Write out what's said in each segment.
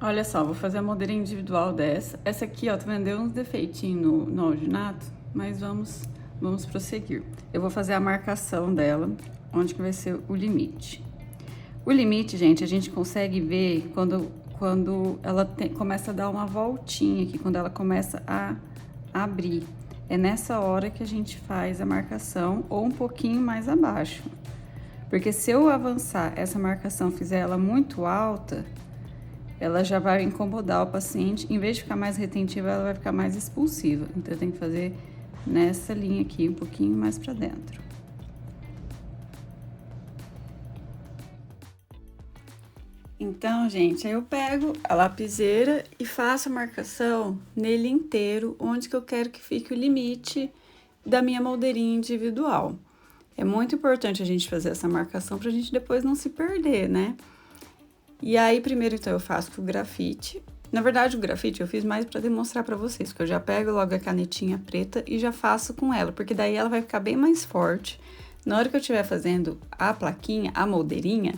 Olha só, vou fazer a moldeirinha individual dessa. Essa aqui, ó, tá vendo? Deu uns defeitinhos no alginato, mas vamos prosseguir. Eu vou fazer a marcação dela, onde que vai ser o limite. O limite, gente, a gente consegue ver quando ela começa a dar uma voltinha aqui, quando ela começa a abrir. É nessa hora que a gente faz a marcação ou um pouquinho mais abaixo. Porque se eu avançar essa marcação, fizer ela muito alta, ela já vai incomodar o paciente. Em vez de ficar mais retentiva, ela vai ficar mais expulsiva. Então, eu tenho que fazer nessa linha aqui, um pouquinho mais pra dentro. Então, gente, aí eu pego a lapiseira e faço a marcação nele inteiro, onde que eu quero que fique o limite da minha moldeirinha individual. É muito importante a gente fazer essa marcação pra gente depois não se perder, né? E aí, primeiro, então, eu faço com o grafite. Na verdade, o grafite eu fiz mais para demonstrar para vocês, que eu já pego logo a canetinha preta e já faço com ela, porque daí ela vai ficar bem mais forte. Na hora que eu estiver fazendo a plaquinha, a moldeirinha,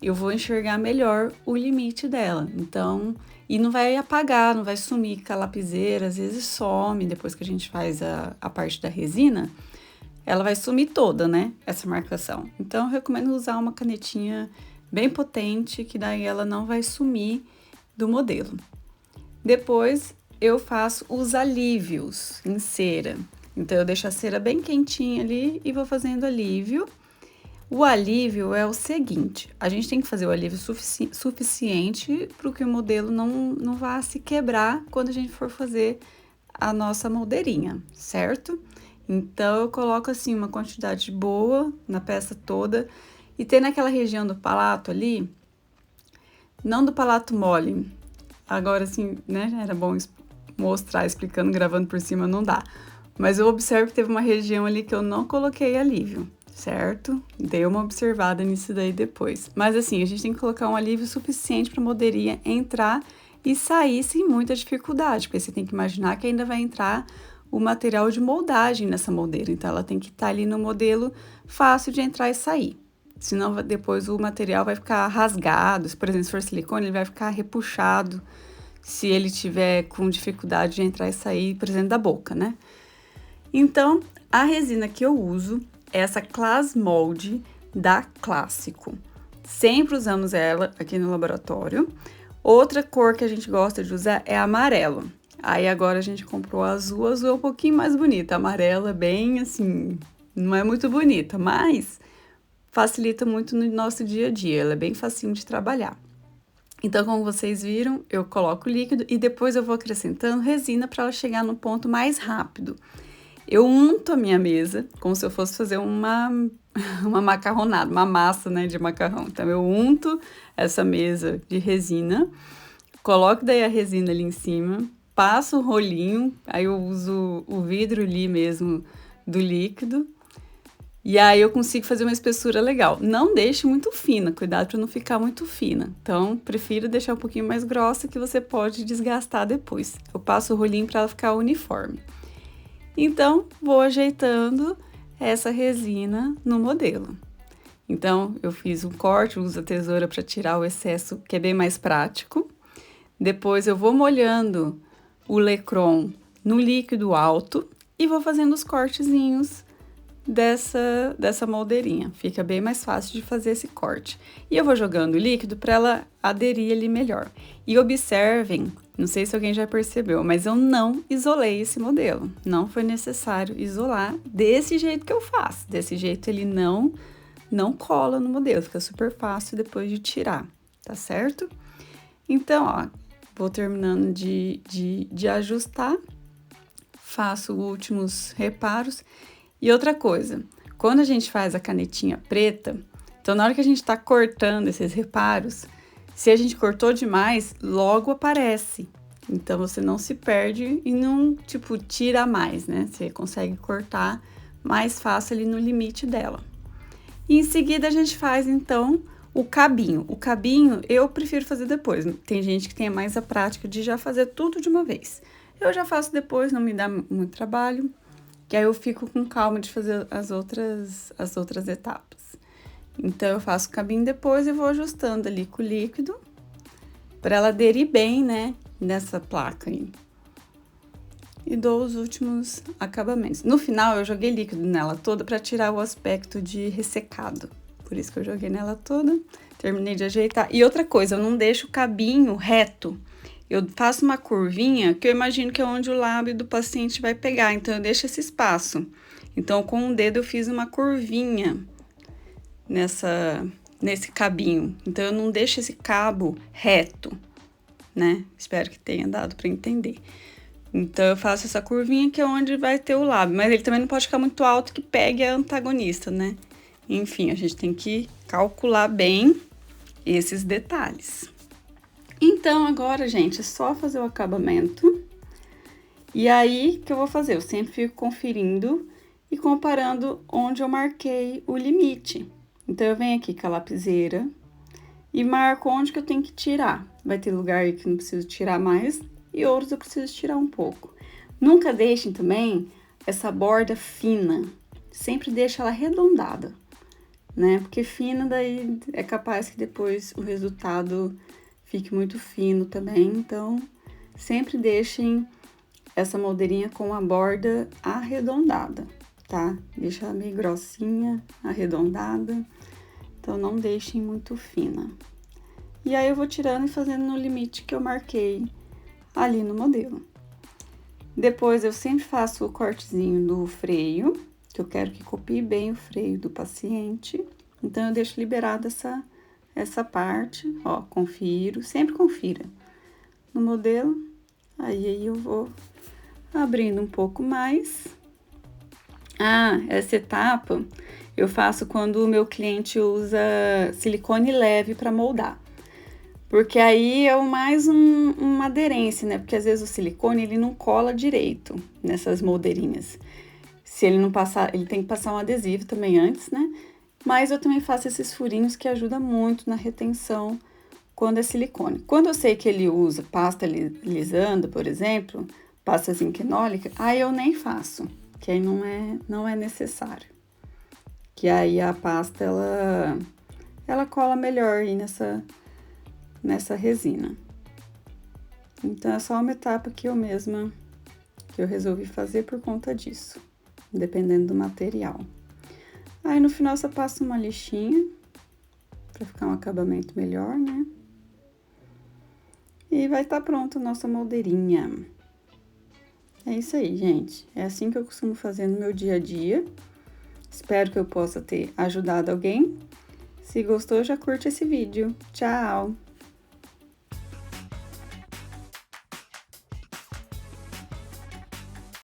eu vou enxergar melhor o limite dela. Então, e não vai apagar, não vai sumir com a lapiseira, às vezes some depois que a gente faz a parte da resina, ela vai sumir toda, né, essa marcação. Então, eu recomendo usar uma canetinha bem potente, que daí ela não vai sumir do modelo. Depois, eu faço os alívios em cera. Então, eu deixo a cera bem quentinha ali e vou fazendo alívio. O alívio é o seguinte, a gente tem que fazer o alívio suficiente para que o modelo não vá se quebrar quando a gente for fazer a nossa moldeirinha, certo? Então, eu coloco assim uma quantidade boa na peça toda e tem naquela região do palato ali, não do palato mole, agora assim, né, era bom mostrar, explicando, gravando por cima, não dá. Mas eu observo que teve uma região ali que eu não coloquei alívio, certo? Dei uma observada nisso daí depois. Mas assim, a gente tem que colocar um alívio suficiente para a moldeirinha entrar e sair sem muita dificuldade, porque você tem que imaginar que ainda vai entrar o material de moldagem nessa moldeira, então ela tem que estar ali no modelo fácil de entrar e sair. Senão depois o material vai ficar rasgado, por exemplo, se for silicone, ele vai ficar repuxado, se ele tiver com dificuldade de entrar e sair, por exemplo, da boca, né? Então, a resina que eu uso é essa Class Mold da Clássico. Sempre usamos ela aqui no laboratório. Outra cor que a gente gosta de usar é amarelo. Aí agora a gente comprou azul, azul é um pouquinho mais bonita. Amarela é bem assim, não é muito bonita, mas facilita muito no nosso dia a dia, ela é bem facinho de trabalhar. Então, como vocês viram, eu coloco o líquido e depois eu vou acrescentando resina para ela chegar no ponto mais rápido. Eu unto a minha mesa como se eu fosse fazer uma macarronada, uma massa, né, de macarrão. Então, eu unto essa mesa de resina, coloco daí a resina ali em cima, passo o rolinho, aí eu uso o vidro ali mesmo do líquido, e aí eu consigo fazer uma espessura legal. Não deixe muito fina, cuidado para não ficar muito fina. Então, prefiro deixar um pouquinho mais grossa que você pode desgastar depois. Eu passo o rolinho para ela ficar uniforme. Então, vou ajeitando essa resina no modelo. Então, eu fiz um corte, uso a tesoura para tirar o excesso, que é bem mais prático. Depois, eu vou molhando o Lecron no líquido alto e vou fazendo os cortezinhos dessa moldeirinha. Fica bem mais fácil de fazer esse corte. E eu vou jogando o líquido para ela aderir ali melhor. E observem, não sei se alguém já percebeu, mas eu não isolei esse modelo. Não foi necessário isolar desse jeito que eu faço. Desse jeito ele não cola no modelo, fica super fácil depois de tirar, tá certo? Então, ó, vou terminando de ajustar, faço os últimos reparos. E outra coisa, quando a gente faz a canetinha preta, então na hora que a gente tá cortando esses reparos, se a gente cortou demais, logo aparece. Então você não se perde e não, tipo, tira mais, né? Você consegue cortar mais fácil ali no limite dela. E em seguida a gente faz, então, o cabinho. O cabinho eu prefiro fazer depois. Tem gente que tem mais a prática de já fazer tudo de uma vez. Eu já faço depois, não me dá muito trabalho. Que aí eu fico com calma de fazer as outras etapas. Então, eu faço o cabinho depois e vou ajustando ali com o líquido. para ela aderir bem, né, nessa placa aí. E dou os últimos acabamentos. No final, eu joguei líquido nela toda para tirar o aspecto de ressecado. Por isso que eu joguei nela toda. Terminei de ajeitar. E outra coisa, eu não deixo o cabinho reto. Eu faço uma curvinha que eu imagino que é onde o lábio do paciente vai pegar. Então, eu deixo esse espaço. Então, com o dedo, eu fiz uma curvinha nesse cabinho. Então, eu não deixo esse cabo reto, né? Espero que tenha dado para entender. Então, eu faço essa curvinha que é onde vai ter o lábio. Mas ele também não pode ficar muito alto que pegue a antagonista, né? Enfim, a gente tem que calcular bem esses detalhes. Então, agora, gente, é só fazer o acabamento. E aí, o que eu vou fazer? Eu sempre fico conferindo e comparando onde eu marquei o limite. Então, eu venho aqui com a lapiseira e marco onde que eu tenho que tirar. Vai ter lugar aí que não preciso tirar mais e outros eu preciso tirar um pouco. Nunca deixem também essa borda fina. Sempre deixa ela arredondada, né? Porque fina daí é capaz que depois o resultado fique muito fino também. Então, sempre deixem essa moldeirinha com a borda arredondada, tá? Deixa ela meio grossinha, arredondada. Então, não deixem muito fina. E aí, eu vou tirando e fazendo no limite que eu marquei ali no modelo. Depois, eu sempre faço o cortezinho do freio, que eu quero que copie bem o freio do paciente. Então, eu deixo liberada essa parte, ó, confiro, sempre confira no modelo. Aí eu vou abrindo um pouco mais. Ah, essa etapa eu faço quando o meu cliente usa silicone leve para moldar. Porque aí é mais uma aderência, né? Porque às vezes o silicone, ele não cola direito nessas moldeirinhas. Se ele não passar, ele tem que passar um adesivo também antes, né? Mas eu também faço esses furinhos que ajudam muito na retenção quando é silicone. Quando eu sei que ele usa pasta lisando, por exemplo, pasta zinquenólica, aí eu nem faço, que aí não é necessário. Que aí a pasta, ela cola melhor aí nessa resina. Então, é só uma etapa que eu resolvi fazer por conta disso, dependendo do material. Aí, no final, você passa uma lixinha, pra ficar um acabamento melhor, né? E vai estar pronta a nossa moldeirinha. É isso aí, gente. É assim que eu costumo fazer no meu dia a dia. Espero que eu possa ter ajudado alguém. Se gostou, já curte esse vídeo. Tchau!